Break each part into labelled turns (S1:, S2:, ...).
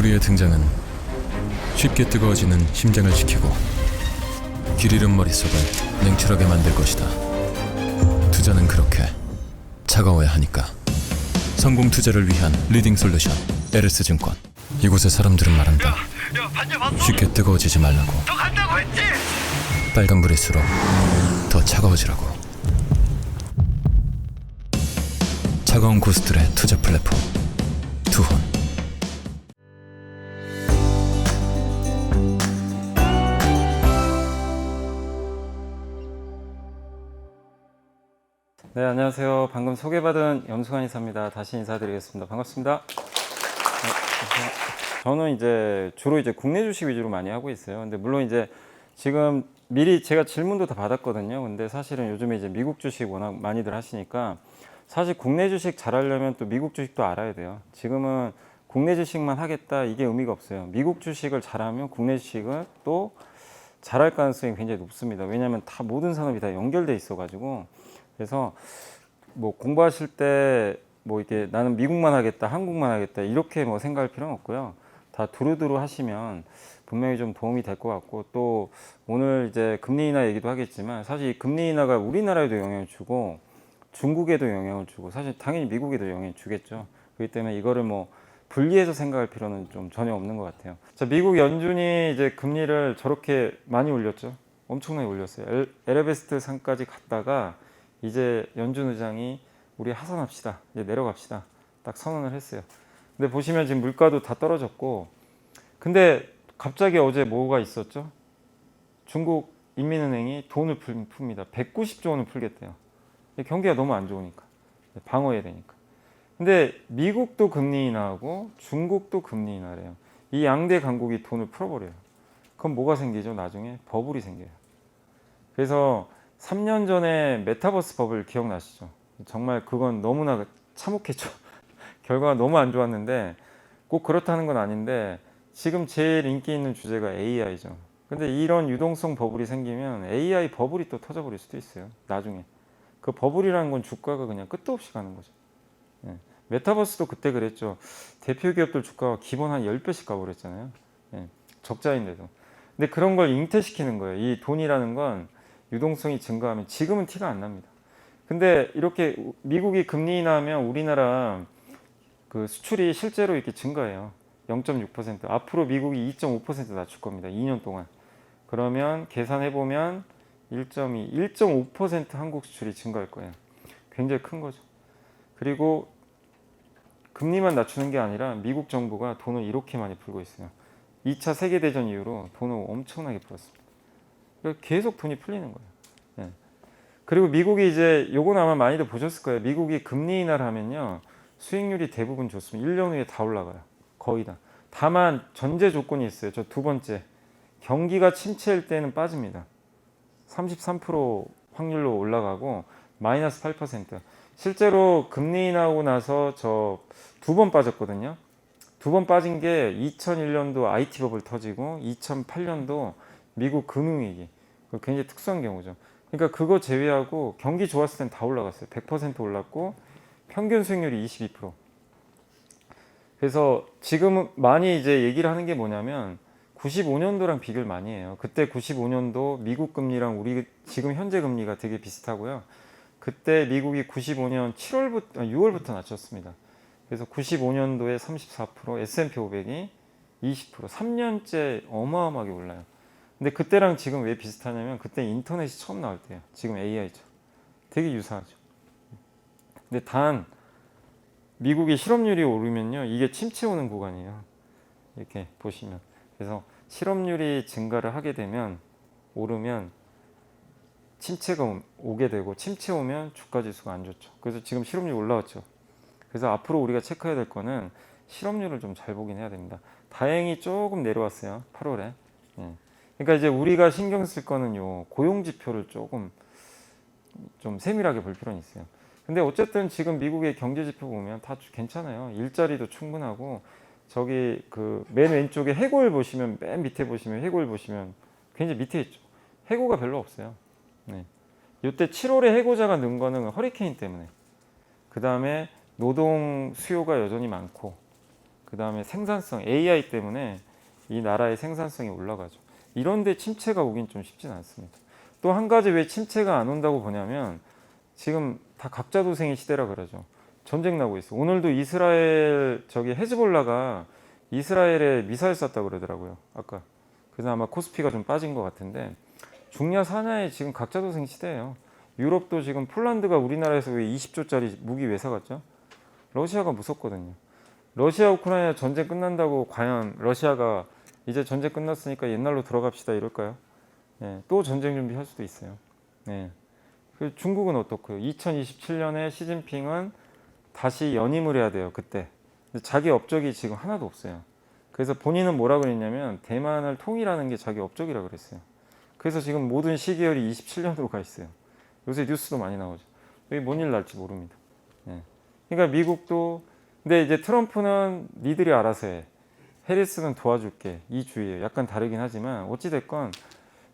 S1: 우리의 등장은 쉽게 뜨거워지는 심장을 지키고 길 잃은 머릿속을 냉철하게 만들 것이다. 투자는 그렇게 차가워야 하니까. 성공 투자를 위한 리딩 솔루션 에르스증권. 이곳의 사람들은 말한다. 쉽게 뜨거워지지 말라고.
S2: 너 간다고 했지?
S1: 빨간불일수록 더 차가워지라고. 차가운 고수들의 투자 플랫폼 투혼.
S3: 네, 안녕하세요. 방금 소개받은 염승환 이사입니다. 다시 인사드리겠습니다. 반갑습니다. 저는 이제 주로 국내 주식 위주로 많이 하고 있어요. 근데 물론 이제 지금 미리 제가 질문도 다 받았거든요. 근데 사실은 요즘에 이제 미국 주식 워낙 많이들 하시니까 사실 국내 주식 잘하려면 또 미국 주식도 알아야 돼요. 지금은 국내 주식만 하겠다 이게 의미가 없어요. 미국 주식을 잘하면 국내 주식은 또 잘할 가능성이 굉장히 높습니다. 왜냐하면 다 모든 산업이 다 연결돼 있어가지고. 그래서 뭐 공부하실 때 뭐 이렇게 나는 미국만 하겠다, 한국만 하겠다 이렇게 뭐 생각할 필요는 없고요. 다 두루두루 하시면 분명히 좀 도움이 될 것 같고, 또 오늘 이제 금리 인하 얘기도 하겠지만 사실 이 금리 인하가 우리나라에도 영향을 주고 중국에도 영향을 주고 사실 당연히 미국에도 영향을 주겠죠. 그렇기 때문에 이거를 뭐 분리해서 생각할 필요는 좀 전혀 없는 것 같아요. 자, 미국 연준이 이제 금리를 저렇게 많이 올렸죠. 엄청나게 올렸어요. 에베레스트 산까지 갔다가 이제 연준 의장이 우리 하산합시다, 이제 내려갑시다 딱 선언을 했어요. 근데 보시면 지금 물가도 다 떨어졌고, 근데 갑자기 어제 뭐가 있었죠? 중국 인민은행이 돈을 풉니다. 190조 원을 풀겠대요. 경기가 너무 안 좋으니까, 방어해야 되니까. 근데 미국도 금리 인하하고 중국도 금리 인하래요. 이 양대 강국이 돈을 풀어버려요. 그럼 뭐가 생기죠? 나중에 버블이 생겨요. 그래서 3년 전에 메타버스 버블 기억나시죠? 정말 그건 너무나 참혹했죠. 결과가 너무 안 좋았는데 꼭 그렇다는 건 아닌데 지금 제일 인기 있는 주제가 AI죠. 근데 이런 유동성 버블이 생기면 AI 버블이 또 터져버릴 수도 있어요. 나중에. 그 버블이라는 건 주가가 그냥 끝도 없이 가는 거죠. 예. 메타버스도 그때 그랬죠. 대표 기업들 주가가 기본 한 10배씩 가버렸잖아요. 예. 적자인데도. 근데 그런 걸 잉태시키는 거예요. 이 돈이라는 건 유동성이 증가하면 지금은 티가 안 납니다. 근데 이렇게 미국이 금리 인하하면 우리나라 그 수출이 실제로 이렇게 증가해요. 0.6%. 앞으로 미국이 2.5% 낮출 겁니다. 2년 동안. 그러면 계산해보면 1.2, 1.5% 한국 수출이 증가할 거예요. 굉장히 큰 거죠. 그리고 금리만 낮추는 게 아니라 미국 정부가 돈을 이렇게 많이 풀고 있어요. 2차 세계대전 이후로 돈을 엄청나게 풀었습니다. 계속 돈이 풀리는 거예요. 네. 그리고 미국이 이제 요건 아마 많이들 보셨을 거예요. 미국이 금리 인하를 하면요, 수익률이 대부분 좋습니다. 1년 후에 다 올라가요. 거의 다. 다만 전제 조건이 있어요. 저 두 번째, 경기가 침체일 때는 빠집니다. 33% 확률로 올라가고 마이너스 8%. 실제로 금리 인하하고 나서 저 두 번 빠졌거든요. 두 번 빠진 게 2001년도 IT 버블 터지고 2008년도 미국 금융위기. 굉장히 특수한 경우죠. 그러니까 그거 제외하고 경기 좋았을 땐 다 올라갔어요. 100% 올랐고 평균 수익률이 22%. 그래서 지금 많이 이제 얘기를 하는 게 뭐냐면 95년도랑 비교를 많이 해요. 그때 95년도 미국 금리랑 우리 지금 현재 금리가 되게 비슷하고요. 그때 미국이 95년 6월부터 낮췄습니다. 그래서 95년도에 34%, S&P 500이 20%, 3년째 어마어마하게 올라요. 근데 그때랑 지금 왜 비슷하냐면 그때 인터넷이 처음 나올 때예요. 지금 AI죠. 되게 유사하죠. 근데 단 미국의 실업률이 오르면요, 이게 침체 오는 구간이에요. 이렇게 보시면. 그래서 실업률이 증가를 하게 되면, 오르면 침체가 오게 되고, 침체 오면 주가 지수가 안 좋죠. 그래서 지금 실업률이 올라왔죠. 그래서 앞으로 우리가 체크해야 될 거는 실업률을 좀 잘 보긴 해야 됩니다. 다행히 조금 내려왔어요. 8월에. 예. 그러니까 이제 우리가 신경 쓸 거는 요 고용 지표를 조금 좀 세밀하게 볼 필요는 있어요. 근데 어쨌든 지금 미국의 경제 지표 보면 다 괜찮아요. 일자리도 충분하고, 저기 그 맨 왼쪽에 해고를 보시면, 맨 밑에 보시면 해고를 보시면 굉장히 밑에 있죠. 해고가 별로 없어요. 네. 이때 7월에 해고자가 는 거는 허리케인 때문에. 그 다음에 노동 수요가 여전히 많고, 그다음에 생산성, AI 때문에 이 나라의 생산성이 올라가죠. 이런데 침체가 오긴 좀 쉽진 않습니다. 또 한 가지 왜 침체가 안 온다고 보냐면 지금 다 각자 도생의 시대라 그러죠. 전쟁 나고 있어. 오늘도 이스라엘 저기 헤즈볼라가 이스라엘에 미사일 쐈다 그러더라고요. 아까. 그래서 아마 코스피가 좀 빠진 것 같은데 중야 사냐에 지금 각자 도생 시대예요. 유럽도 지금 폴란드가 우리나라에서 왜 20조짜리 무기 왜 사갔죠? 러시아가 무섭거든요. 러시아 우크라이나 전쟁 끝난다고 과연 러시아가 이제 전쟁 끝났으니까 옛날로 돌아갑시다 이럴까요? 예, 또 전쟁 준비할 수도 있어요. 예. 그 중국은 어떻고요? 2027년에 시진핑은 다시 연임을 해야 돼요. 그때. 근데 자기 업적이 지금 하나도 없어요. 그래서 본인은 뭐라 그랬냐면 대만을 통일하는 게 자기 업적이라 그랬어요. 그래서 지금 모든 시계열이 27년으로 가 있어요. 요새 뉴스도 많이 나오죠. 여기 뭔 일 날지 모릅니다. 예. 그러니까 미국도 근데 이제 트럼프는 니들이 알아서 해. 해리스는 도와줄게. 이 주의예요. 약간 다르긴 하지만 어찌됐건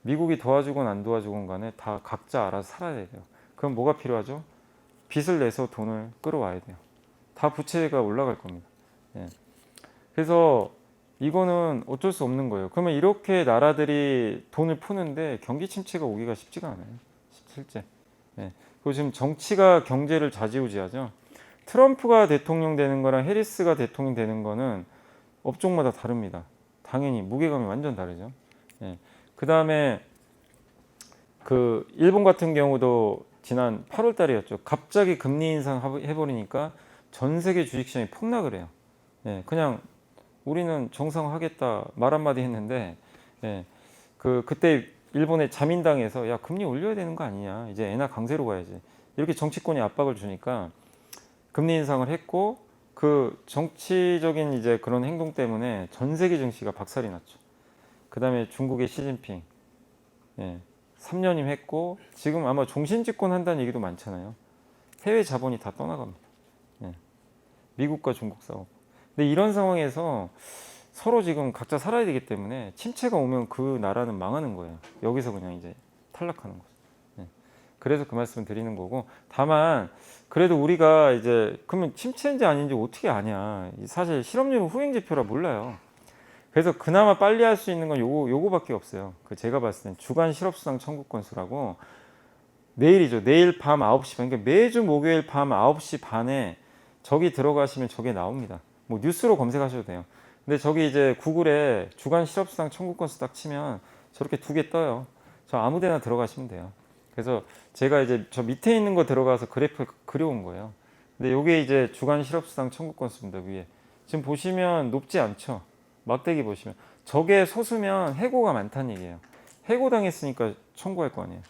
S3: 미국이 도와주건 안 도와주건 간에 다 각자 알아서 살아야 돼요. 그럼 뭐가 필요하죠? 빚을 내서 돈을 끌어와야 돼요. 다 부채가 올라갈 겁니다. 예. 그래서 이거는 어쩔 수 없는 거예요. 그러면 이렇게 나라들이 돈을 푸는데 경기 침체가 오기가 쉽지가 않아요. 실제. 예. 그리고 지금 정치가 경제를 좌지우지하죠. 트럼프가 대통령 되는 거랑 해리스가 대통령 되는 거는 업종마다 다릅니다. 당연히 무게감이 완전 다르죠. 예. 그 다음에 그 일본 같은 경우도 지난 8월 달이었죠. 갑자기 금리 인상 해버리니까 전 세계 주식시장이 폭락을 해요. 예. 그냥 우리는 정상화하겠다 말 한마디 했는데 예. 그때 일본의 자민당에서 야 금리 올려야 되는 거 아니냐 이제 엔화 강세로 가야지 이렇게 정치권이 압박을 주니까 금리 인상을 했고 그 정치적인 이제 그런 행동 때문에 전 세계 증시가 박살이 났죠. 그 다음에 중국의 시진핑 3년임 했고 지금 아마 종신집권 한다는 얘기도 많잖아요. 해외 자본이 다 떠나갑니다. 예. 미국과 중국 싸움. 근데 이런 상황에서 서로 지금 각자 살아야 되기 때문에 침체가 오면 그 나라는 망하는 거예요. 여기서 그냥 이제 탈락하는 거죠. 예. 그래서 그 말씀을 드리는 거고 다만 그래도 우리가 이제 그러면 침체인지 아닌지 어떻게 아냐. 사실 실업률은 후행 지표라 몰라요. 그래서 그나마 빨리 할 수 있는 건 요거밖에 없어요. 그 제가 봤을 땐 주간 실업수당 청구 건수라고 내일이죠. 내일 밤 9시 반. 그러니까 매주 목요일 밤 9시 반에 저기 들어가시면 저게 나옵니다. 뭐 뉴스로 검색하셔도 돼요. 근데 저기 이제 구글에 주간 실업수당 청구 건수 딱 치면 저렇게 두 개 떠요. 저 아무 데나 들어가시면 돼요. 그래서 제가 이제 저 밑에 있는 거 들어가서 그래프를 그려온 거예요. 근데 요게 이제 주간 실업수당 청구 건수입니다. 위에. 지금 보시면 높지 않죠. 막대기 보시면 저게 소수면 해고가 많다는 얘기예요. 해고 당했으니까 청구할 거 아니에요.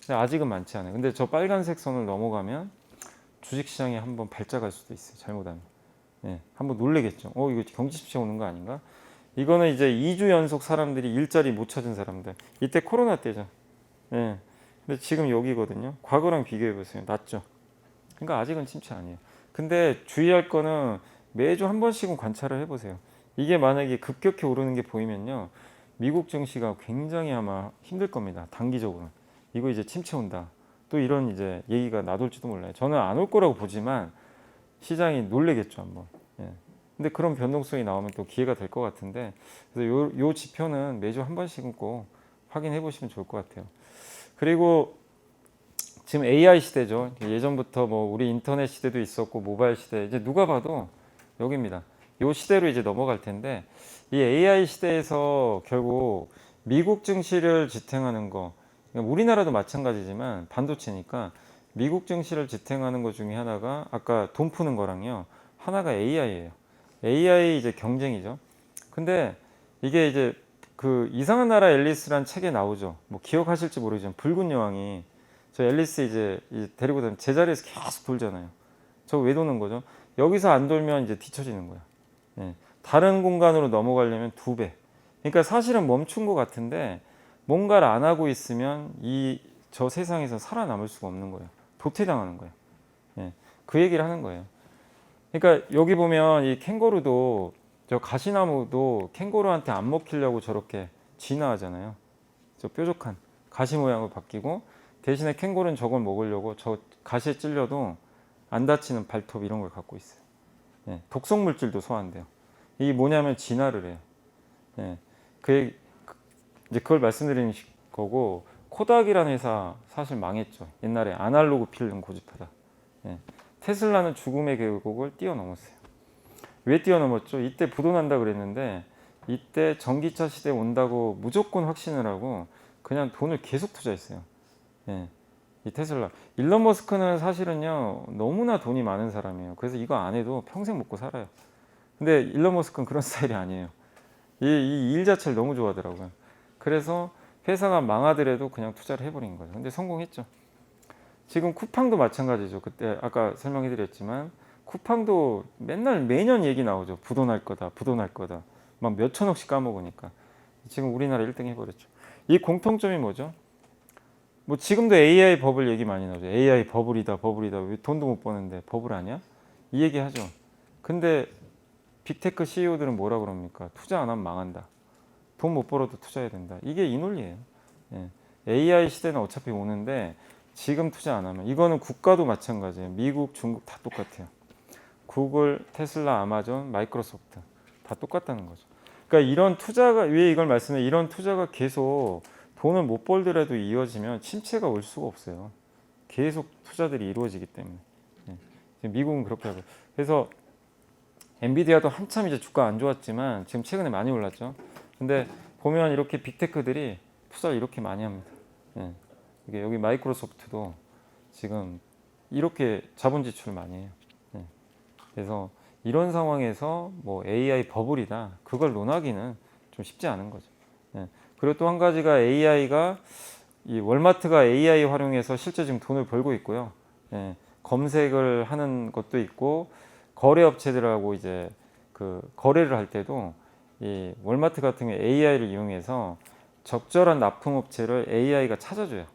S3: 근데 아직은 많지 않아요. 근데 저 빨간색 선을 넘어가면 주식시장에 한번 발작할 수도 있어요. 잘못하면. 예, 한번 놀래겠죠. 이거 경기 침체 오는 거 아닌가? 이거는 이제 2주 연속 사람들이 일자리 못 찾은 사람들. 이때 코로나 때죠. 예. 근데 지금 여기거든요. 과거랑 비교해 보세요. 낮죠. 그러니까 아직은 침체 아니에요. 근데 주의할 거는 매주 한 번씩은 관찰을 해보세요. 이게 만약에 급격히 오르는 게 보이면요. 미국 증시가 굉장히 아마 힘들 겁니다. 단기적으로. 이거 이제 침체 온다. 또 이런 이제 얘기가 나돌지도 몰라요. 저는 안 올 거라고 보지만 시장이 놀래겠죠, 한번. 예. 근데 그런 변동성이 나오면 또 기회가 될 것 같은데 그래서 요 지표는 매주 한 번씩은 꼭 확인해 보시면 좋을 것 같아요. 그리고 지금 AI 시대죠. 예전부터 뭐 우리 인터넷 시대도 있었고 모바일 시대 이제 누가 봐도 여기입니다. 이 시대로 이제 넘어갈 텐데 이 AI 시대에서 결국 미국 증시를 지탱하는 거 그러니까 우리나라도 마찬가지지만 반도체니까 미국 증시를 지탱하는 것 중에 하나가 아까 돈 푸는 거랑요 하나가 AI예요. AI 이제 경쟁이죠. 근데 이게 이제 그 이상한 나라 앨리스란 책에 나오죠. 뭐 기억하실지 모르지만 붉은 여왕이 저 앨리스 이제 데리고 다니면 제자리에서 계속 돌잖아요. 저 왜 도는 거죠? 여기서 안 돌면 이제 뒤처지는 거야. 예. 다른 공간으로 넘어가려면 2배. 그러니까 사실은 멈춘 것 같은데 뭔가를 안 하고 있으면 저 세상에서 살아남을 수가 없는 거예요. 도태당하는 거예요. 예. 그 얘기를 하는 거예요. 그러니까 여기 보면 이 캥거루도 저 가시나무도 캥거루한테 안 먹히려고 저렇게 진화하잖아요. 저 뾰족한 가시 모양으로 바뀌고 대신에 캥거루는 저걸 먹으려고 저 가시에 찔려도 안 다치는 발톱 이런 걸 갖고 있어요. 예. 독성 물질도 소화한대요. 이게 뭐냐면 진화를 해요. 예. 그 이제 그걸 말씀드리는 거고 코닥이라는 회사 사실 망했죠. 옛날에 아날로그 필름 고집하다. 예. 테슬라는 죽음의 계곡을 뛰어넘었어요. 왜 뛰어넘었죠? 이때 부도난다 그랬는데 이때 전기차 시대 온다고 무조건 확신을 하고 그냥 돈을 계속 투자했어요. 예. 이 테슬라. 일론 머스크는 사실은요 너무나 돈이 많은 사람이에요. 그래서 이거 안 해도 평생 먹고 살아요. 근데 일론 머스크는 그런 스타일이 아니에요. 이 일 자체를 너무 좋아하더라고요. 그래서 회사가 망하더라도 그냥 투자를 해버린 거죠. 근데 성공했죠. 지금 쿠팡도 마찬가지죠. 그때 아까 설명해드렸지만 쿠팡도 맨날 매년 얘기 나오죠. 부도 날 거다, 부도 날 거다. 막 몇 천억씩 까먹으니까. 지금 우리나라 1등 해버렸죠. 이 공통점이 뭐죠? 뭐 지금도 AI 버블 얘기 많이 나오죠. AI 버블이다, 버블이다. 왜 돈도 못 버는데 버블 아니야? 이 얘기 하죠. 근데 빅테크 CEO들은 뭐라 그럽니까? 투자 안 하면 망한다. 돈 못 벌어도 투자해야 된다. 이게 이 논리예요. 예. AI 시대는 어차피 오는데 지금 투자 안 하면 이거는 국가도 마찬가지예요. 미국, 중국 다 똑같아요. 구글, 테슬라, 아마존, 마이크로소프트 다 똑같다는 거죠. 그러니까 이런 투자가 왜 이걸 말씀해? 이런 투자가 계속 돈을 못 벌더라도 이어지면 침체가 올 수가 없어요. 계속 투자들이 이루어지기 때문에. 예. 지금 미국은 그렇게 하고. 그래서 엔비디아도 한참 이제 주가 안 좋았지만 지금 최근에 많이 올랐죠. 근데 보면 이렇게 빅테크들이 투자를 이렇게 많이 합니다. 예. 이게 여기 마이크로소프트도 지금 이렇게 자본 지출을 많이 해요. 예. 그래서 이런 상황에서 뭐 AI 버블이다 그걸 논하기는 좀 쉽지 않은 거죠. 예. 그리고 또 한 가지가 AI가 이 월마트가 AI 활용해서 실제 지금 돈을 벌고 있고요. 예. 검색을 하는 것도 있고 거래 업체들하고 이제 그 거래를 할 때도 이 월마트 같은 경우 AI를 이용해서 적절한 납품업체를 AI가 찾아줘요.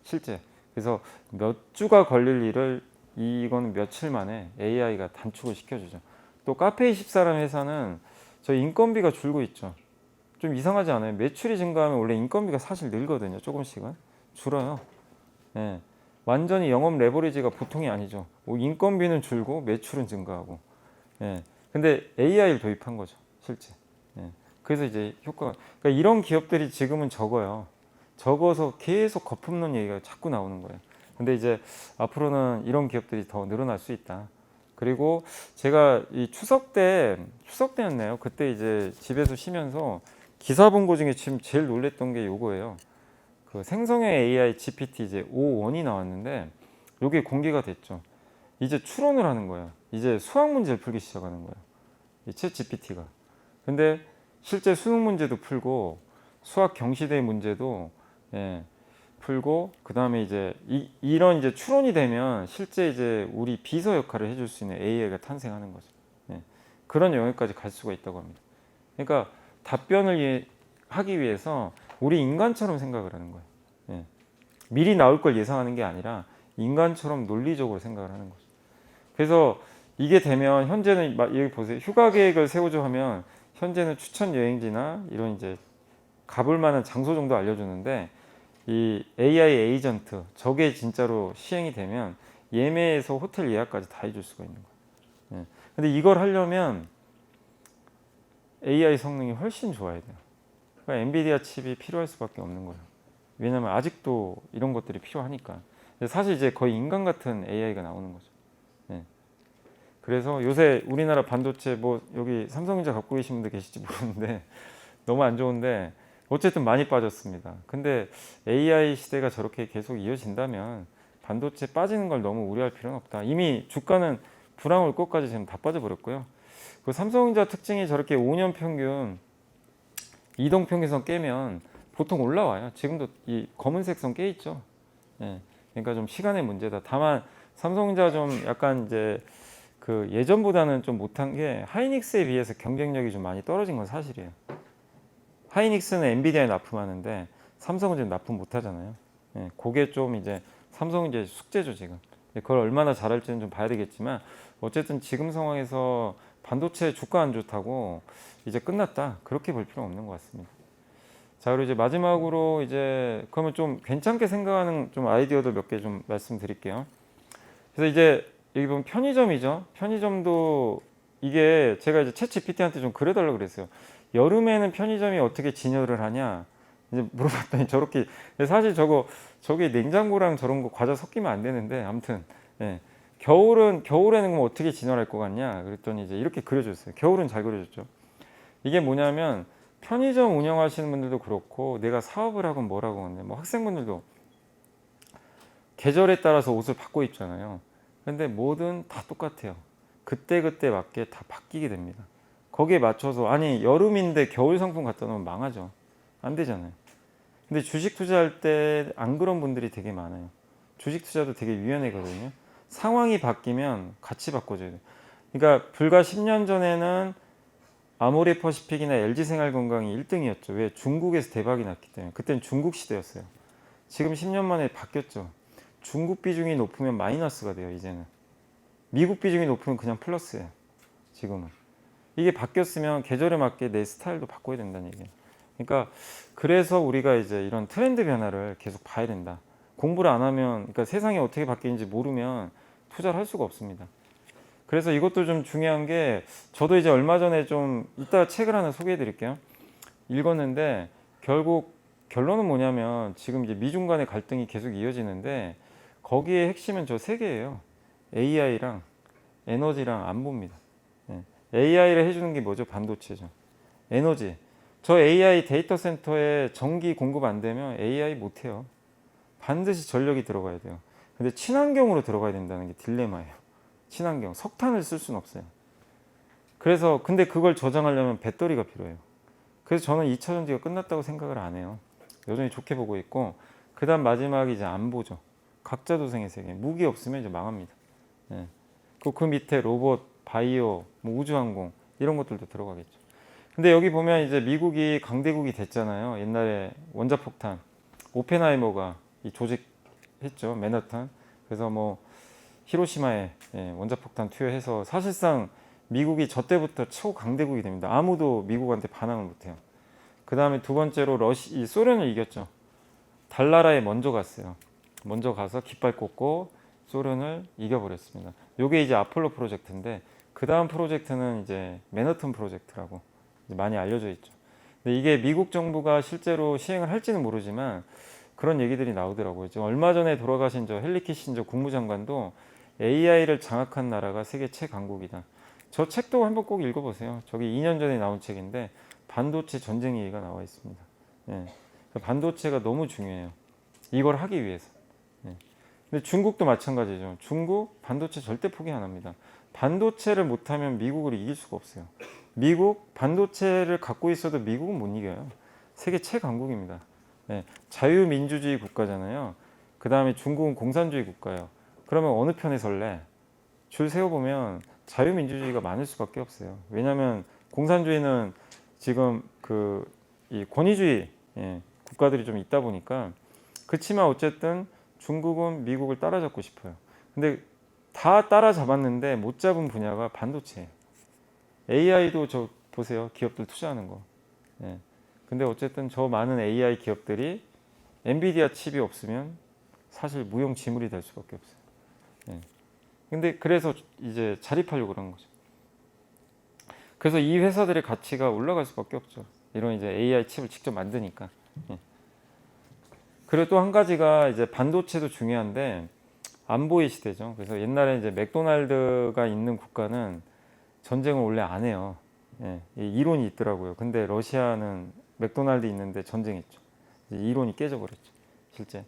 S3: 실제. 그래서 몇 주가 걸릴 일을 이거는 며칠 만에 AI가 단축을 시켜주죠. 또 카페24라는 회사는 저희 인건비가 줄고 있죠. 좀 이상하지 않아요? 매출이 증가하면 원래 인건비가 사실 늘거든요. 조금씩은 줄어요. 예. 완전히 영업 레버리지가 보통이 아니죠. 인건비는 줄고 매출은 증가하고. 예. 근데 AI를 도입한 거죠, 실제. 예. 그래서 이제 효과가. 그러니까 이런 기업들이 지금은 적어요. 적어서 계속 거품론 얘기가 자꾸 나오는 거예요. 근데 이제 앞으로는 이런 기업들이 더 늘어날 수 있다. 그리고 제가 이 추석 때였네요. 그때 이제 집에서 쉬면서 기사 본 거 중에 지금 제일 놀랬던 게 요거예요. 그 생성형 AI GPT 이제 5.1이 나왔는데 요게 공개가 됐죠. 이제 추론을 하는 거예요. 이제 수학 문제를 풀기 시작하는 거예요. 이 챗 GPT가. 근데 실제 수능 문제도 풀고 수학 경시대 문제도 풀고 그 다음에 이제 이런 이제 추론이 되면 실제 이제 우리 비서 역할을 해줄 수 있는 AI가 탄생하는 거죠. 예. 그런 영역까지 갈 수가 있다고 합니다. 그러니까 답변을 하기 위해서 우리 인간처럼 생각을 하는 거예요. 예. 미리 나올 걸 예상하는 게 아니라 인간처럼 논리적으로 생각을 하는 거죠. 그래서 이게 되면 현재는 여기 보세요. 휴가 계획을 세우자 하면 현재는 추천 여행지나 이런 이제 가볼 만한 장소 정도 알려주는데 이 AI 에이전트 저게 진짜로 시행이 되면 예매에서 호텔 예약까지 다 해줄 수가 있는 거예요. 예. 근데 이걸 하려면 AI 성능이 훨씬 좋아야 돼요. 그러니까 엔비디아 칩이 필요할 수밖에 없는 거예요. 왜냐하면 아직도 이런 것들이 필요하니까. 사실 이제 거의 인간 같은 AI가 나오는 거죠. 예. 그래서 요새 우리나라 반도체 뭐 여기 삼성전자 갖고 계신 분들 계실지 모르는데 너무 안 좋은데 어쨌든 많이 빠졌습니다. 근데 AI 시대가 저렇게 계속 이어진다면 반도체 빠지는 걸 너무 우려할 필요는 없다. 이미 주가는 불황 올 것까지 지금 다 빠져버렸고요. 그 삼성전자 특징이 저렇게 5년 평균 이동평균선 깨면 보통 올라와요. 지금도 이 검은색 선 깨 있죠. 예. 그러니까 좀 시간의 문제다. 다만 삼성전자 좀 약간 이제 그 예전보다는 좀 못한 게 하이닉스에 비해서 경쟁력이 좀 많이 떨어진 건 사실이에요. 하이닉스는 엔비디아에 납품하는데 삼성은 지금 납품 못 하잖아요. 예. 그게 좀 이제 삼성은 이제 숙제죠 지금. 그걸 얼마나 잘할지는 좀 봐야 되겠지만 어쨌든 지금 상황에서 반도체 주가 안 좋다고 이제 끝났다 그렇게 볼 필요는 없는 것 같습니다. 자, 그리고 이제 마지막으로 이제 그러면 좀 괜찮게 생각하는 좀 아이디어들 몇 개 좀 말씀드릴게요. 그래서 이제 여기 보면 편의점이죠. 편의점도 이게 제가 이제 챗GPT한테 좀 그려달라고 그랬어요. 여름에는 편의점이 어떻게 진열을 하냐 이제 물어봤더니 저렇게 사실 저게 냉장고랑 저런 거 과자 섞이면 안 되는데 아무튼 예. 겨울에는 그럼 어떻게 진열할 것 같냐 그랬더니 이제 이렇게 그려줬어요. 겨울은 잘 그려줬죠. 이게 뭐냐면 편의점 운영하시는 분들도 그렇고 내가 사업을 하건 뭐라고 하는데 뭐 학생분들도 계절에 따라서 옷을 바꿔 입잖아요. 근데 뭐든 다 똑같아요. 그때그때 맞게 다 바뀌게 됩니다. 거기에 맞춰서 아니 여름인데 겨울 상품 갖다 놓으면 망하죠. 안 되잖아요. 근데 주식 투자할 때 안 그런 분들이 되게 많아요. 주식 투자도 되게 유연하거든요. 상황이 바뀌면 같이 바꿔줘야 돼요. 그러니까 불과 10년 전에는 아모레퍼시픽이나 LG생활건강이 1등이었죠. 왜? 중국에서 대박이 났기 때문에. 그때는 중국 시대였어요. 지금 10년 만에 바뀌었죠. 중국 비중이 높으면 마이너스가 돼요. 이제는. 미국 비중이 높으면 그냥 플러스예요. 지금은. 이게 바뀌었으면 계절에 맞게 내 스타일도 바꿔야 된다는 얘기예요. 그러니까 그래서 우리가 이제 이런 트렌드 변화를 계속 봐야 된다. 공부를 안 하면, 그러니까 세상이 어떻게 바뀌는지 모르면 투자를 할 수가 없습니다. 그래서 이것도 좀 중요한 게 저도 이제 얼마 전에 좀 이따가 책을 하나 소개해 드릴게요. 읽었는데 결국 결론은 뭐냐면 지금 이제 미중 간의 갈등이 계속 이어지는데 거기에 핵심은 저 세 개예요. AI랑 에너지랑 안보입니다. AI를 해주는 게 뭐죠? 반도체죠. 에너지. 저 AI 데이터 센터에 전기 공급 안 되면 AI 못 해요. 반드시 전력이 들어가야 돼요. 근데 친환경으로 들어가야 된다는 게 딜레마예요. 친환경. 석탄을 쓸 수는 없어요. 그래서 근데 그걸 저장하려면 배터리가 필요해요. 그래서 저는 2차 전지가 끝났다고 생각을 안 해요. 여전히 좋게 보고 있고 그다음 마지막이 이제 안보죠. 각자 도생의 세계. 무기 없으면 이제 망합니다. 예. 그 밑에 로봇, 바이오, 뭐 우주항공 이런 것들도 들어가겠죠. 근데 여기 보면 이제 미국이 강대국이 됐잖아요. 옛날에 원자폭탄 오펜하이머가 이 조직했죠. 맨하탄. 그래서 뭐 히로시마에 원자폭탄 투여해서 사실상 미국이 저 때부터 초강대국이 됩니다. 아무도 미국한테 반항을 못해요. 그 다음에 두 번째로 소련을 이겼죠. 달나라에 먼저 갔어요. 먼저 가서 깃발 꽂고 소련을 이겨버렸습니다. 이게 이제 아폴로 프로젝트인데 그 다음 프로젝트는 이제 맨하탄 프로젝트라고 많이 알려져 있죠. 근데 이게 미국 정부가 실제로 시행을 할지는 모르지만 그런 얘기들이 나오더라고요. 지금 얼마 전에 돌아가신 저 헨리 키신저 국무장관도 AI를 장악한 나라가 세계 최강국이다. 저 책도 한번 꼭 읽어보세요. 저기 2년 전에 나온 책인데 반도체 전쟁 얘기가 나와 있습니다. 예. 반도체가 너무 중요해요. 이걸 하기 위해서. 예. 근데 중국도 마찬가지죠. 중국 반도체 절대 포기 안 합니다. 반도체를 못하면 미국을 이길 수가 없어요. 미국 반도체를 갖고 있어도 미국은 못 이겨요. 세계 최강국입니다. 예. 자유민주주의 국가잖아요. 그 다음에 중국은 공산주의 국가예요. 그러면 어느 편에 설래? 줄 세워보면 자유민주주의가 많을 수밖에 없어요. 왜냐하면 공산주의는 지금 이 권위주의 국가들이 좀 있다 보니까 그렇지만 어쨌든 중국은 미국을 따라잡고 싶어요. 근데 다 따라잡았는데 못 잡은 분야가 반도체예요. AI도 저 보세요. 기업들 투자하는 거. 근데 어쨌든 저 많은 AI 기업들이 엔비디아 칩이 없으면 사실 무용지물이 될 수밖에 없어요. 근데 그래서 이제 자립하려고 그러는 거죠. 그래서 이 회사들의 가치가 올라갈 수밖에 없죠. 이런 이제 AI 칩을 직접 만드니까. 그리고 또 한 가지가 이제 반도체도 중요한데 안보의 시대죠. 그래서 옛날에 이제 맥도날드가 있는 국가는 전쟁을 원래 안 해요. 이 이론이 있더라고요. 근데 러시아는 맥도날드 있는데 전쟁했죠. 이론이 깨져버렸죠. 실제.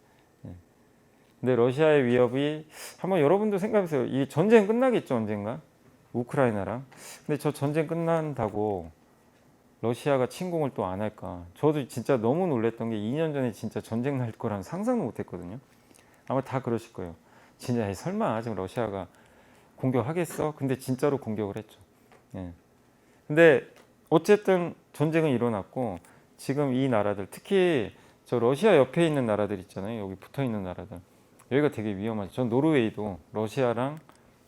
S3: 근데 러시아의 위협이 한번 여러분도 생각해보세요. 이 전쟁 끝나겠죠 언젠가? 우크라이나랑. 근데 저 전쟁 끝난다고 러시아가 침공을 또 안 할까? 저도 진짜 너무 놀랬던 게 2년 전에 진짜 전쟁 날 거란 상상도 못했거든요. 아마 다 그러실 거예요. 진짜 설마 지금 러시아가 공격하겠어? 근데 진짜로 공격을 했죠. 근데 어쨌든 전쟁은 일어났고 지금 이 나라들 특히 저 러시아 옆에 있는 나라들 있잖아요. 여기 붙어 있는 나라들. 여기가 되게 위험하죠. 전 노르웨이도 러시아랑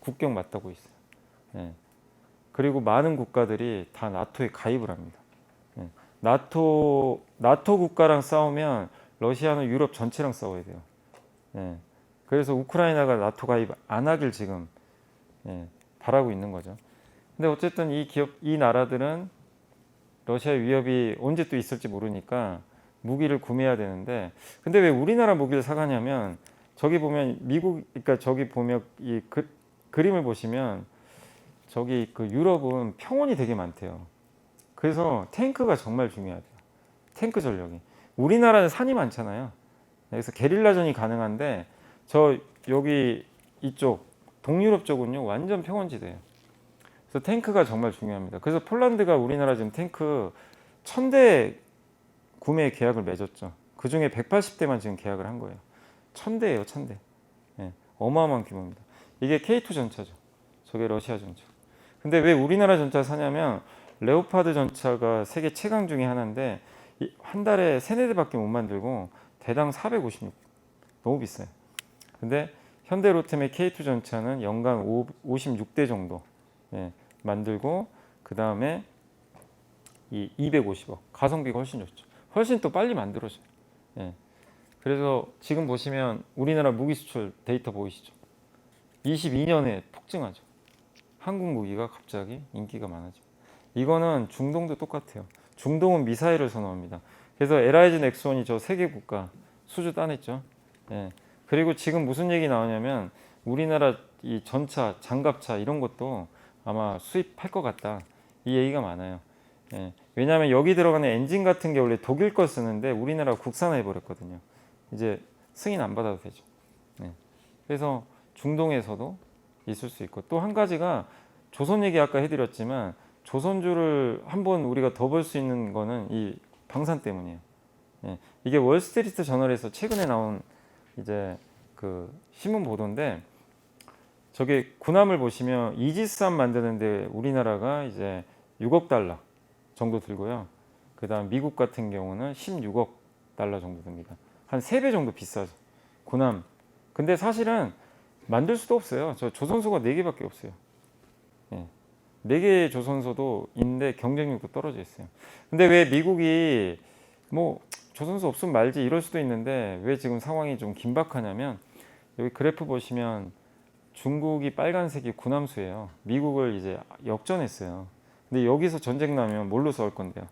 S3: 국경 맞닿고 있어요. 그리고 많은 국가들이 다 나토에 가입을 합니다. 나토 국가랑 싸우면 러시아는 유럽 전체랑 싸워야 돼요. 그래서 우크라이나가 나토 가입 안 하길 지금 바라고 있는 거죠. 근데 어쨌든 이 나라들은 러시아의 위협이 언제 또 있을지 모르니까 무기를 구매해야 되는데, 근데 왜 우리나라 무기를 사가냐면, 저기 보면 그러니까 저기 보면 그림을 보시면 저기 그 유럽은 평원이 되게 많대요. 그래서 탱크가 정말 중요하대요. 탱크 전력이. 우리나라는 산이 많잖아요. 그래서 게릴라전이 가능한데, 저 여기 이쪽 동유럽 쪽은요 완전 평원지대예요. 그래서 탱크가 정말 중요합니다. 그래서 폴란드가 우리나라 지금 탱크 1000대 구매 계약을 맺었죠. 그 중에 180대만 지금 계약을 한 거예요. 1000대예요, 1000대. 예, 어마어마한 규모입니다. 이게 K2 전차죠. 저게 러시아 전차. 근데 왜 우리나라 전차 사냐면, 레오파드 전차가 세계 최강 중에 하나인데 한 달에 3-4대밖에 못 만들고 대당 456. 너무 비싸요. 근데 현대로템의 K2 전차는 연간 56대 정도 만들고, 그 다음에 이 250억 가성비가 훨씬 좋죠. 훨씬 또 빨리 만들어져요. 그래서 지금 보시면 우리나라 무기 수출 데이터 보이시죠? 22년에 폭증하죠. 한국 무기가 갑자기 인기가 많아져. 이거는 중동도 똑같아요. 중동은 미사일을 선호합니다. 그래서 LIG 넥슨이 저 3개 국가 수주 따냈죠. 그리고 지금 무슨 얘기 나오냐면, 우리나라 이 전차, 장갑차 이런 것도 아마 수입할 것 같다. 이 얘기가 많아요. 왜냐하면 여기 들어가는 엔진 같은 게 원래 독일 거 쓰는데 우리나라 국산화해 버렸거든요. 이제 승인 안 받아도 되죠. 그래서 중동에서도 있을 수 있고, 또 한 가지가 조선 얘기 아까 해드렸지만, 조선주를 한번 우리가 더 볼 수 있는 거는 이 방산 때문이에요. 이게 월스트리트 저널에서 최근에 나온 이제 그 신문 보도인데, 저게 군함을 보시면 이지스함 만드는데 우리나라가 이제 6억 달러 정도 들고요. 그다음 미국 같은 경우는 16억 달러 정도 듭니다. 한 3배 정도 비싸죠, 군함. 근데 사실은 만들 수도 없어요. 저 조선소가 4개밖에 없어요. 4개의 조선소도 있는데 경쟁력도 떨어져 있어요. 근데 왜 미국이 뭐 조선소 없으면 말지 이럴 수도 있는데, 왜 지금 상황이 좀 긴박하냐면, 여기 그래프 보시면 중국이 빨간색이 군함수예요. 미국을 이제 역전했어요. 근데 여기서 전쟁 나면 뭘로 싸울 건데요?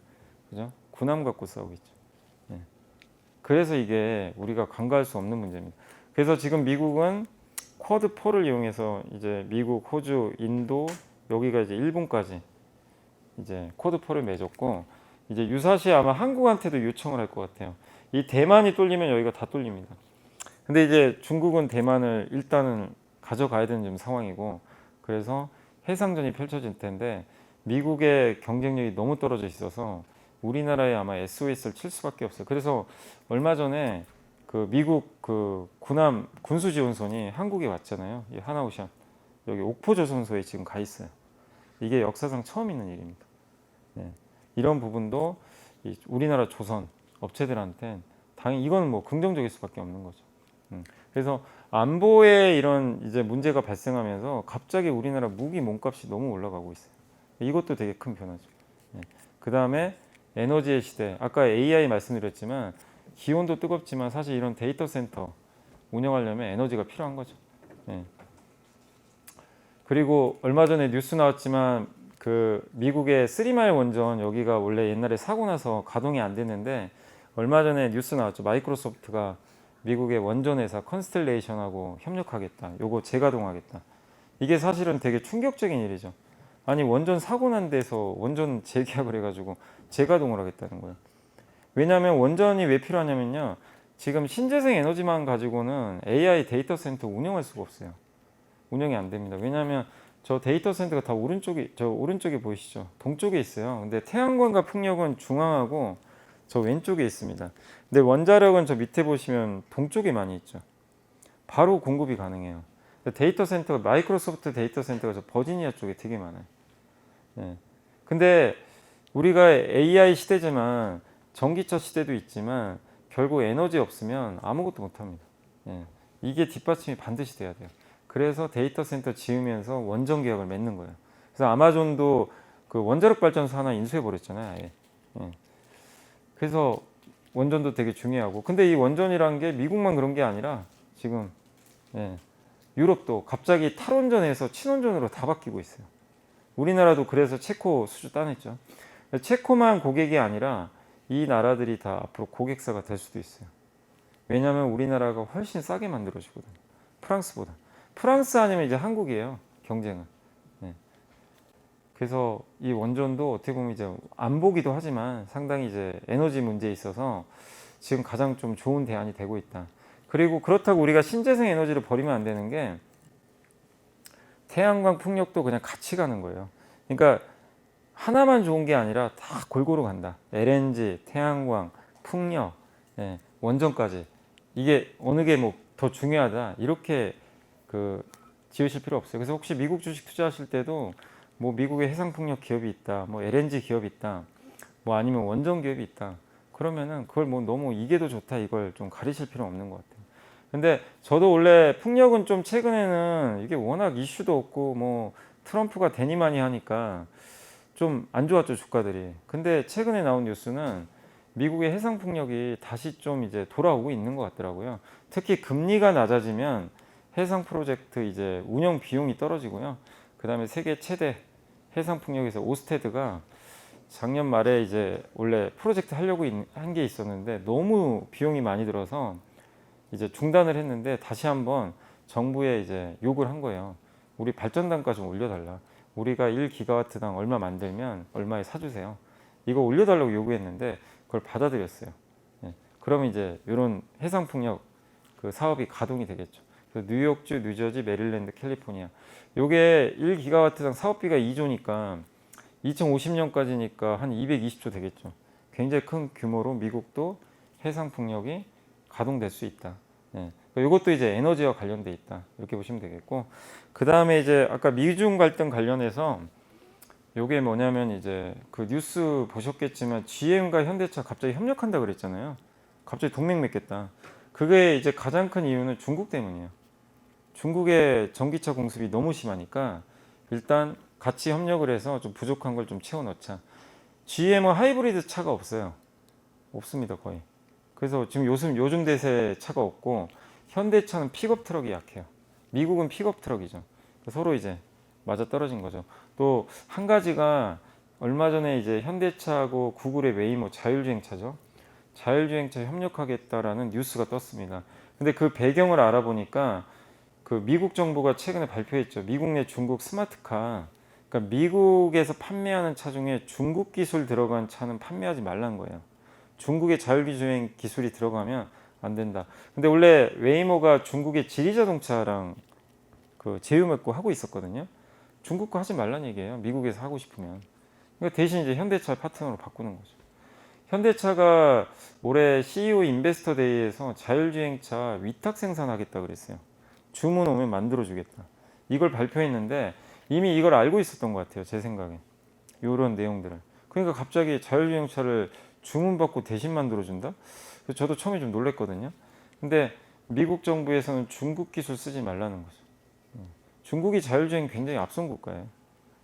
S3: 그죠? 군함 갖고 싸우고 있죠. 그래서 이게 우리가 간과할 수 없는 문제입니다. 그래서 지금 미국은 쿼드 4를 이용해서 이제 미국, 호주, 인도, 여기가 이제 일본까지 이제 쿼드 4를 맺었고, 이제 유사시 아마 한국한테도 요청을 할 것 같아요. 이 대만이 뚫리면 여기가 다 뚫립니다. 근데 이제 중국은 대만을 일단은 가져가야 되는 지금 상황이고, 그래서 해상전이 펼쳐질 텐데, 미국의 경쟁력이 너무 떨어져 있어서 우리나라에 아마 SOS를 칠 수밖에 없어요. 그래서 얼마 전에 그 미국 그 군함 군수지원선이 한국에 왔잖아요. 이 하나오션, 여기 옥포조선소에 지금 가 있어요. 이게 역사상 처음 있는 일입니다. 이런 부분도 우리나라 조선 업체들한테 당연히 이거는 뭐 긍정적일 수밖에 없는 거죠. 그래서 안보에 이런 이제 문제가 발생하면서 갑자기 우리나라 무기 몸값이 너무 올라가고 있어요. 이것도 되게 큰 변화죠. 그 다음에 에너지의 시대. 아까 AI 말씀드렸지만, 기온도 뜨겁지만 사실 이런 데이터 센터 운영하려면 에너지가 필요한 거죠. 그리고 얼마 전에 뉴스 나왔지만, 그 미국의 3마일 원전, 여기가 원래 옛날에 사고 나서 가동이 안 됐는데, 얼마 전에 뉴스 나왔죠. 마이크로소프트가 미국의 원전 회사 컨스텔레이션하고 협력하겠다. 요거 재가동하겠다. 이게 사실은 되게 충격적인 일이죠. 아니, 원전 사고 난 데서 원전 재계약을 해가지고 재가동을 하겠다는 거예요. 왜냐하면 원전이 왜 필요하냐면요, 지금 신재생 에너지만 가지고는 AI 데이터 센터 운영할 수가 없어요. 운영이 안 됩니다. 왜냐하면 저 데이터 센터가 다 오른쪽에 보이시죠? 동쪽에 있어요. 근데 태양광과 풍력은 중앙하고 저 왼쪽에 있습니다. 근데 원자력은 저 밑에 보시면 동쪽에 많이 있죠. 바로 공급이 가능해요. 데이터 센터가, 마이크로소프트 데이터 센터가 저 버지니아 쪽에 되게 많아요. 근데 우리가 AI 시대지만 전기차 시대도 있지만 결국 에너지 없으면 아무것도 못합니다. 이게 뒷받침이 반드시 돼야 돼요. 그래서 데이터 센터 지으면서 원전 계약을 맺는 거예요. 그래서 아마존도 그 원자력 발전소 하나 인수해 버렸잖아요, 아예. 그래서 원전도 되게 중요하고, 근데 이 원전이란 게 미국만 그런 게 아니라 지금 유럽도 갑자기 탈원전에서 친원전으로 다 바뀌고 있어요. 우리나라도 그래서 체코 수주 따냈죠. 체코만 고객이 아니라 이 나라들이 다 앞으로 고객사가 될 수도 있어요. 왜냐하면 우리나라가 훨씬 싸게 만들어주거든요. 프랑스보다. 프랑스 아니면 이제 한국이에요. 경쟁은. 네. 그래서 이 원전도 어떻게 보면 이제 안 보기도 하지만 상당히 이제 에너지 문제에 있어서 지금 가장 좀 좋은 대안이 되고 있다. 그리고 그렇다고 우리가 신재생 에너지를 버리면 안 되는 게 태양광, 풍력도 그냥 같이 가는 거예요. 그러니까 하나만 좋은 게 아니라 다 골고루 간다. LNG, 태양광, 풍력, 예, 원전까지. 이게 어느 게 뭐 더 중요하다. 이렇게 지으실 필요 없어요. 그래서 혹시 미국 주식 투자하실 때도 뭐 미국의 해상풍력 기업이 있다, 뭐 LNG 기업이 있다, 뭐 아니면 원전 기업이 있다. 그러면은 그걸 뭐 너무 이게 더 좋다 이걸 좀 가리실 필요 없는 것 같아요. 근데 저도 원래 풍력은 좀 최근에는 이게 워낙 이슈도 없고 뭐 트럼프가 되니 많이 하니까 좀 안 좋았죠 주가들이. 근데 최근에 나온 뉴스는 미국의 해상 풍력이 다시 좀 이제 돌아오고 있는 것 같더라고요. 특히 금리가 낮아지면 해상 프로젝트 이제 운영 비용이 떨어지고요. 그다음에 세계 최대 해상 풍력에서 오스테드가 작년 말에 이제 원래 프로젝트 하려고 한 게 있었는데 너무 비용이 많이 들어서 이제 중단을 했는데 다시 한번 정부에 이제 요구를 한 거예요. 우리 발전 단가 좀 올려달라. 우리가 1기가와트당 얼마 만들면 얼마에 사주세요. 이거 올려달라고 요구했는데 그걸 받아들였어요. 예. 그러면 이제 이런 해상풍력 그 사업이 가동이 되겠죠. 그래서 뉴욕주, 뉴저지, 메릴랜드, 캘리포니아. 요게 1기가와트당 사업비가 2조니까 2050년까지니까 한 220조 되겠죠. 굉장히 큰 규모로 미국도 해상풍력이 가동될 수 있다. 예. 이것도 이제 에너지와 관련돼 있다. 이렇게 보시면 되겠고, 그 다음에 이제 아까 미중 갈등 관련해서 요게 뭐냐면 이제 그 뉴스 보셨겠지만 GM과 현대차 갑자기 협력한다 그랬잖아요. 갑자기 동맹 맺겠다. 그게 이제 가장 큰 이유는 중국 때문이에요. 중국의 전기차 공습이 너무 심하니까 일단 같이 협력을 해서 좀 부족한 걸 좀 채워 넣자. GM은 하이브리드 차가 없어요. 없습니다, 거의. 그래서 지금 요즘 대세 차가 없고 현대차는 픽업 트럭이 약해요. 미국은 픽업 트럭이죠. 서로 이제 맞아 떨어진 거죠. 또 한 가지가 얼마 전에 이제 현대차하고 구글의 웨이모 자율주행차죠. 자율주행차 협력하겠다라는 뉴스가 떴습니다. 근데 그 배경을 알아보니까 그 미국 정부가 최근에 발표했죠. 미국 내 중국 스마트카. 그러니까 미국에서 판매하는 차 중에 중국 기술 들어간 차는 판매하지 말라는 거예요. 중국의 자율주행 기술이 들어가면 안 된다. 근데 원래 웨이모가 중국의 지리자동차랑 그 제휴 맺고 하고 있었거든요. 중국 거 하지 말라는 얘기예요. 미국에서 하고 싶으면. 그러니까 대신 이제 현대차 파트너로 바꾸는 거죠. 현대차가 올해 CEO 인베스터 데이에서 자율주행차 위탁 생산하겠다 그랬어요. 주문 오면 만들어주겠다. 이걸 발표했는데 이미 이걸 알고 있었던 것 같아요. 제 생각에. 이런 내용들을. 그러니까 갑자기 자율주행차를 주문받고 대신 만들어준다? 그래서 저도 처음에 좀 놀랬거든요. 근데 미국 정부에서는 중국 기술 쓰지 말라는 거죠. 중국이 자율주행 굉장히 앞선 국가예요.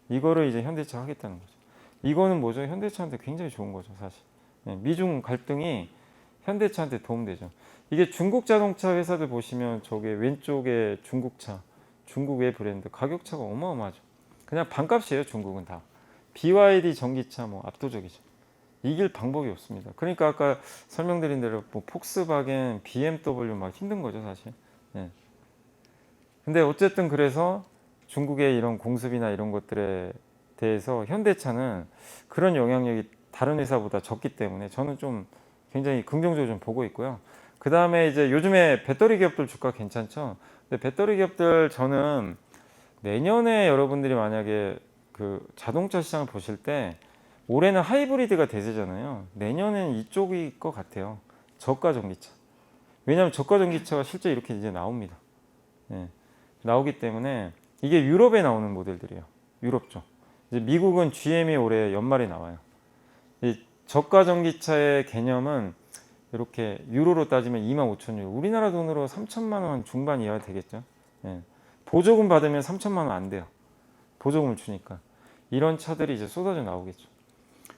S3: 이거를 이제 현대차 하겠다는 거죠. 이거는 뭐죠? 현대차한테 굉장히 좋은 거죠, 사실. 미중 갈등이 현대차한테 도움되죠. 이게 중국 자동차 회사들 보시면 저게 왼쪽에 중국차, 중국 외 브랜드 가격차가 어마어마하죠. 그냥 반값이에요, 중국은 다. BYD 전기차 뭐 압도적이죠. 이길 방법이 없습니다. 그러니까 아까 설명드린 대로 뭐 폭스바겐, BMW 막 힘든 거죠, 사실. 예. 근데 어쨌든 그래서 중국의 이런 공습이나 이런 것들에 대해서 현대차는 그런 영향력이 다른 회사보다 적기 때문에 저는 좀 굉장히 긍정적으로 좀 보고 있고요. 그 다음에 이제 요즘에 배터리 기업들 주가 괜찮죠. 근데 배터리 기업들 저는 내년에 여러분들이 만약에 그 자동차 시장을 보실 때 올해는 하이브리드가 대세잖아요. 내년엔 이쪽일 것 같아요. 저가 전기차. 왜냐하면 저가 전기차가 실제 이렇게 이제 나옵니다. 예. 나오기 때문에 이게 유럽에 나오는 모델들이에요. 유럽 쪽. 이제 미국은 GM이 올해 연말에 나와요. 이 저가 전기차의 개념은 이렇게 유로로 따지면 25,000유로. 우리나라 돈으로 3천만 원 중반 이하 되겠죠. 예. 보조금 받으면 3천만 원 안 돼요. 보조금을 주니까. 이런 차들이 이제 쏟아져 나오겠죠.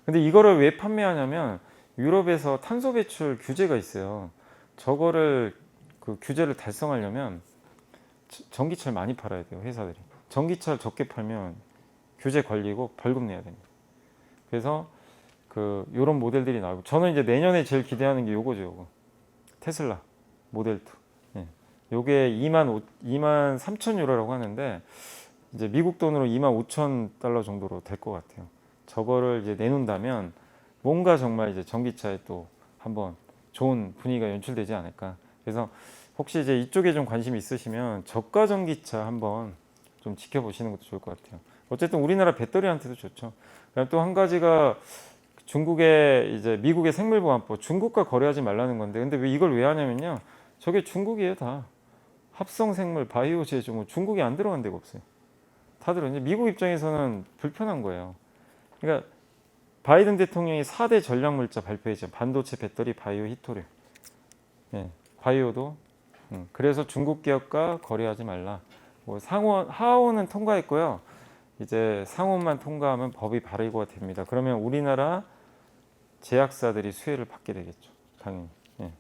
S3: 근데 이거를 왜 판매하냐면 유럽에서 탄소 배출 규제가 있어요. 저거를 그 규제를 달성하려면 전기차를 많이 팔아야 돼요, 회사들이. 전기차를 적게 팔면 규제 걸리고 벌금 내야 됩니다. 그래서 그 요런 모델들이 나오고 저는 이제 내년에 제일 기대하는 게 요거죠. 요거. 테슬라 모델 2. 예. 요게 2만 3천 유로라고 하는데 이제 미국 돈으로 2만 5천 달러 정도로 될 것 같아요. 저거를 이제 내놓는다면 뭔가 정말 이제 전기차에 또 한번 좋은 분위기가 연출되지 않을까. 그래서 혹시 이제 이쪽에 좀 관심이 있으시면 저가 전기차 한번 좀 지켜보시는 것도 좋을 것 같아요. 어쨌든 우리나라 배터리한테도 좋죠. 그다음 또 한 가지가 중국의 이제 미국의 생물보안법, 중국과 거래하지 말라는 건데, 근데 왜 이걸 왜 하냐면요, 저게 중국이에요 다. 합성 생물, 바이오 제조, 중국이 안 들어간 데가 없어요. 다 들어. 이제 미국 입장에서는 불편한 거예요. 그러니까 바이든 대통령이 4대 전략물자 발표했죠. 반도체, 배터리, 바이오, 히토류. 예, 바이오도. 그래서 중국 기업과 거래하지 말라. 뭐 상원, 하원은 통과했고요. 이제 상원만 통과하면 법이 발의가 됩니다. 그러면 우리나라 제약사들이 수혜를 받게 되겠죠. 당연히. 예.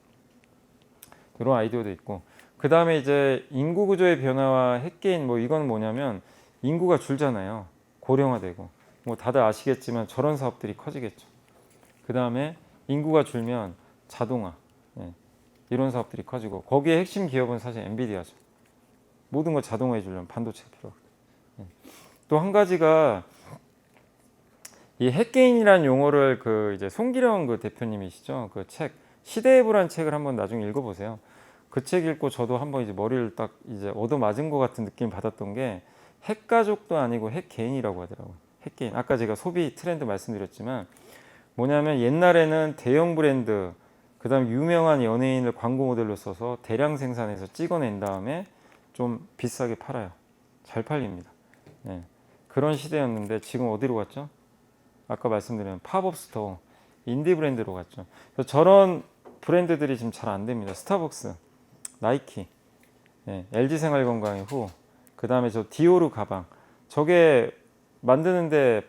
S3: 이런 아이디어도 있고. 그 다음에 이제 인구 구조의 변화와 핵개인 뭐 이건 뭐냐면 인구가 줄잖아요. 고령화되고. 뭐 다들 아시겠지만 저런 사업들이 커지겠죠. 그 다음에 인구가 줄면 자동화. 예. 이런 사업들이 커지고 거기에 핵심 기업은 사실 엔비디아죠. 모든 걸 자동화해 주려면 반도체가 필요하거든요. 또 한 가지가 이 핵개인이라는 용어를 그 이제 송기령 그 대표님이시죠. 그 책 시대의부란 책을 한번 나중에 읽어보세요. 그 책 읽고 저도 한번 이제 머리를 딱 이제 얻어맞은 것 같은 느낌 받았던 게 핵가족도 아니고 핵개인이라고 하더라고요. 핵개인. 아까 제가 소비 트렌드 말씀드렸지만 뭐냐면 옛날에는 대형 브랜드 그다음 유명한 연예인을 광고 모델로 써서 대량 생산해서 찍어낸 다음에 좀 비싸게 팔아요. 잘 팔립니다. 네. 그런 시대였는데 지금 어디로 갔죠? 아까 말씀드린 팝업 스토어, 인디 브랜드로 갔죠. 그래서 저런 브랜드들이 지금 잘 안 됩니다. 스타벅스, 나이키, 네. LG 생활건강의 후, 그 다음에 저 디오르 가방. 저게 만드는데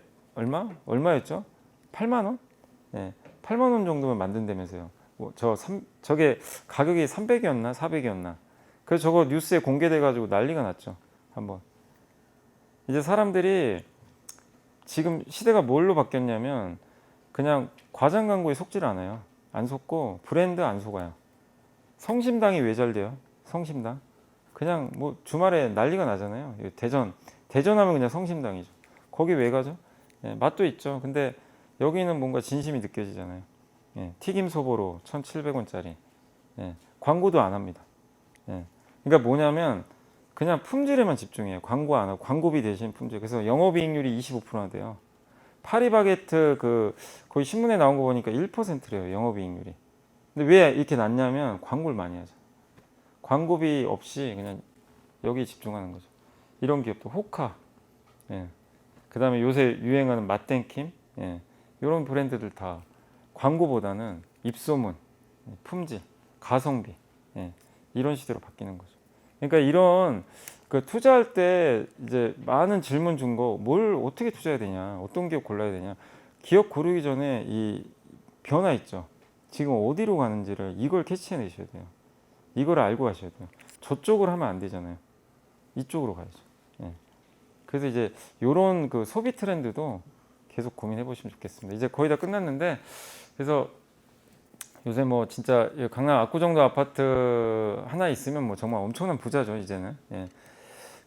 S3: 얼마였죠? 8만 원? 네. 8만 원 정도면 만든다면서요. 뭐 저게 가격이 300이었나 400이었나. 그래서 저거 뉴스에 공개돼가지고 난리가 났죠. 한번. 이제 사람들이 지금 시대가 뭘로 바뀌었냐면 그냥 과장 광고에 속질 않아요. 안 속고 브랜드 안 속아요. 성심당이 왜 잘 돼요? 성심당 그냥 뭐 주말에 난리가 나잖아요. 대전하면 그냥 성심당이죠. 거기 왜 가죠? 예, 맛도 있죠. 근데 여기는 뭔가 진심이 느껴지잖아요. 예, 튀김 소보로 1,700원짜리. 예, 광고도 안 합니다. 예, 그러니까 뭐냐면 그냥 품질에만 집중해요. 광고 안 하고 광고비 대신 품질. 그래서 영업이익률이 25%나 돼요. 파리바게트 거기 신문에 나온 거 보니까 1%래요. 영업이익률이. 근데 왜 이렇게 낮냐면 광고를 많이 하죠. 광고비 없이 그냥 여기 집중하는 거죠. 이런 기업도 호카. 예. 그다음에 요새 유행하는 맛땡킴. 예. 이런 브랜드들 다 광고보다는 입소문, 품질, 가성비. 예. 이런 시대로 바뀌는 거죠. 그러니까 이런 그 투자할 때 이제 많은 질문 준 거 뭘 어떻게 투자해야 되냐, 어떤 기업 골라야 되냐, 기업 고르기 전에 이 변화 있죠. 지금 어디로 가는지를 이걸 캐치해내셔야 돼요. 이걸 알고 가셔야 돼요. 저쪽으로 하면 안 되잖아요. 이쪽으로 가야죠. 예. 그래서 이제 이런 그 소비 트렌드도 계속 고민해 보시면 좋겠습니다. 이제 거의 다 끝났는데 그래서 요새 뭐 진짜 강남 압구정도 아파트 하나 있으면 뭐 정말 엄청난 부자죠 이제는. 예.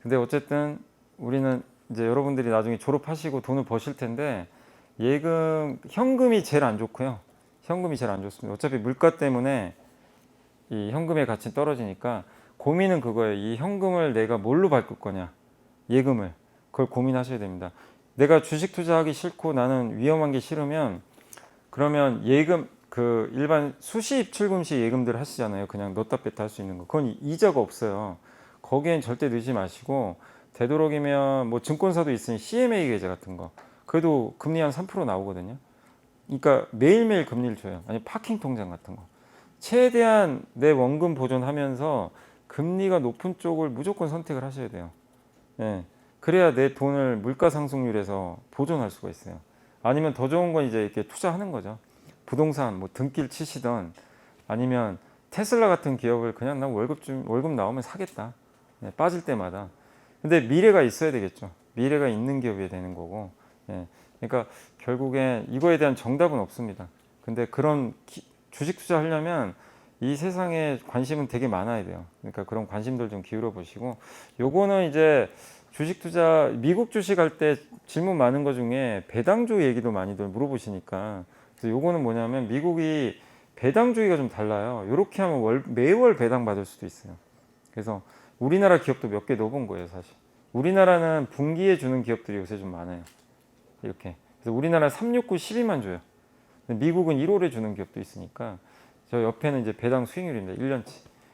S3: 근데 어쨌든 우리는 이제 여러분들이 나중에 졸업하시고 돈을 버실 텐데 현금이 제일 안 좋고요. 현금이 제일 안 좋습니다. 어차피 물가 때문에 이 현금의 가치는 떨어지니까 고민은 그거예요. 이 현금을 내가 뭘로 바꿀 거냐, 예금을. 그걸 고민하셔야 됩니다. 내가 주식 투자하기 싫고 나는 위험한 게 싫으면 그러면 예금 그 일반 수시 입출금식 예금들 하시잖아요. 그냥 넣었다 뺐다 할 수 있는 거. 그건 이자가 없어요. 거기엔 절대 넣지 마시고 되도록이면 뭐 증권사도 있으니 CMA 계좌 같은 거. 그래도 금리 한 3% 나오거든요. 그러니까 매일매일 금리를 줘요. 아니 파킹 통장 같은 거. 최대한 내 원금 보존하면서 금리가 높은 쪽을 무조건 선택을 하셔야 돼요. 예. 그래야 내 돈을 물가 상승률에서 보존할 수가 있어요. 아니면 더 좋은 건 이제 이렇게 투자하는 거죠. 부동산 뭐 등길 치시던 아니면 테슬라 같은 기업을 그냥 난 월급 나오면 사겠다. 네, 빠질 때마다. 근데 미래가 있어야 되겠죠. 미래가 있는 기업이 되는 거고, 예. 그러니까 결국엔 이거에 대한 정답은 없습니다. 근데 그런 주식 투자하려면 이 세상에 관심은 되게 많아야 돼요. 그러니까 그런 관심들 좀 기울여 보시고, 요거는 이제 주식 투자, 미국 주식 할 때 질문 많은 거 중에 배당주 얘기도 많이들 물어보시니까, 그래서 요거는 뭐냐면 미국이 배당 주기가 좀 달라요. 이렇게 하면 매월 배당 받을 수도 있어요. 그래서 우리나라 기업도 몇 개 넣어본 거예요, 사실. 우리나라는 분기에 주는 기업들이 요새 좀 많아요. 이렇게. 그래서 우리나라 3, 6, 9, 12만 줘요. 근데 미국은 1월에 주는 기업도 있으니까 저 옆에는 이제 배당 수익률입니다. 1년치.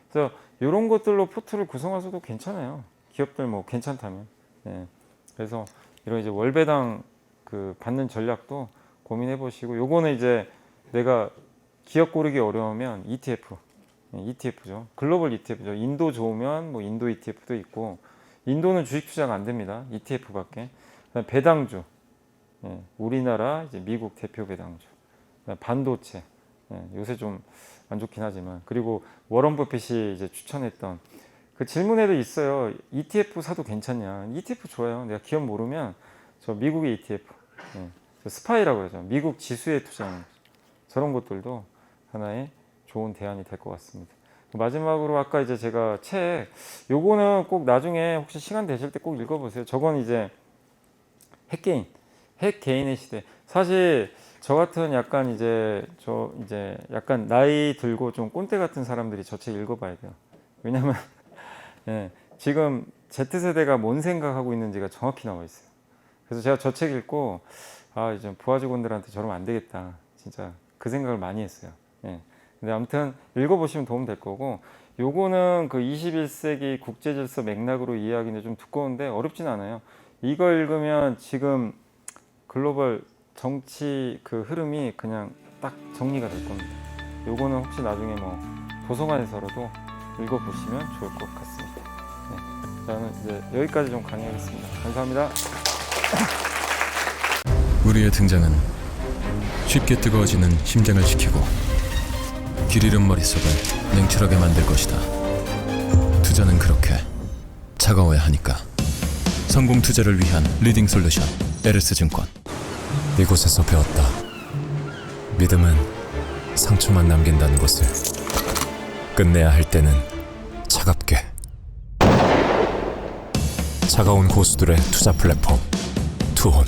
S3: 그래서 이런 것들로 포트를 구성하셔도 괜찮아요. 기업들 뭐 괜찮다면. 예. 그래서 이런 이제 월배당 그 받는 전략도 고민해 보시고, 요거는 이제 내가 기업 고르기 어려우면 ETF, ETF죠. 글로벌 ETF죠. 인도 좋으면 뭐 인도 ETF도 있고, 인도는 주식 투자가 안 됩니다. ETF밖에. 배당주, 예, 우리나라 이제 미국 대표 배당주, 반도체, 예, 요새 좀 안 좋긴 하지만, 그리고 워런 버핏이 이제 추천했던 그 질문에도 있어요. ETF 사도 괜찮냐? ETF 좋아요. 내가 기업 모르면 저 미국의 ETF, 예, 저 스파이라고 하죠. 미국 지수에 투자하는 거죠. 저런 것들도 하나의 좋은 대안이 될 것 같습니다. 마지막으로 아까 이제 제가 책, 요거는 꼭 나중에 혹시 시간 되실 때 꼭 읽어보세요. 저건 이제 핵개인의 시대. 사실 저 같은 약간 이제 약간 나이 들고 좀 꼰대 같은 사람들이 저 책 읽어봐야 돼요. 왜냐면 예, 지금 Z세대가 뭔 생각하고 있는지가 정확히 나와 있어요. 그래서 제가 저 책 읽고 이제 부하 직원들한테 저러면 안 되겠다. 진짜 그 생각을 많이 했어요. 예. 근데 아무튼 읽어보시면 도움 될 거고, 요거는 그 21세기 국제질서 맥락으로 이해하기는 좀 두꺼운데 어렵진 않아요. 이거 읽으면 지금 글로벌 정치 그 흐름이 그냥 딱 정리가 될 겁니다. 요거는 혹시 나중에 뭐 도서관에서라도 읽어보시면 좋을 것 같습니다. 네. 저는 이제 여기까지 좀 강의하겠습니다. 감사합니다.
S1: 우리의 등장은 쉽게 뜨거워지는 심장을 지키고 길 잃은 머릿속을 냉철하게 만들 것이다. 투자는 그렇게 차가워야 하니까. 성공 투자를 위한 리딩 솔루션 에르스증권.
S2: 이곳에서 배웠다. 믿음은 상처만 남긴다는 것을. 끝내야 할 때는 차갑게. 차가운 고수들의 투자 플랫폼 투혼.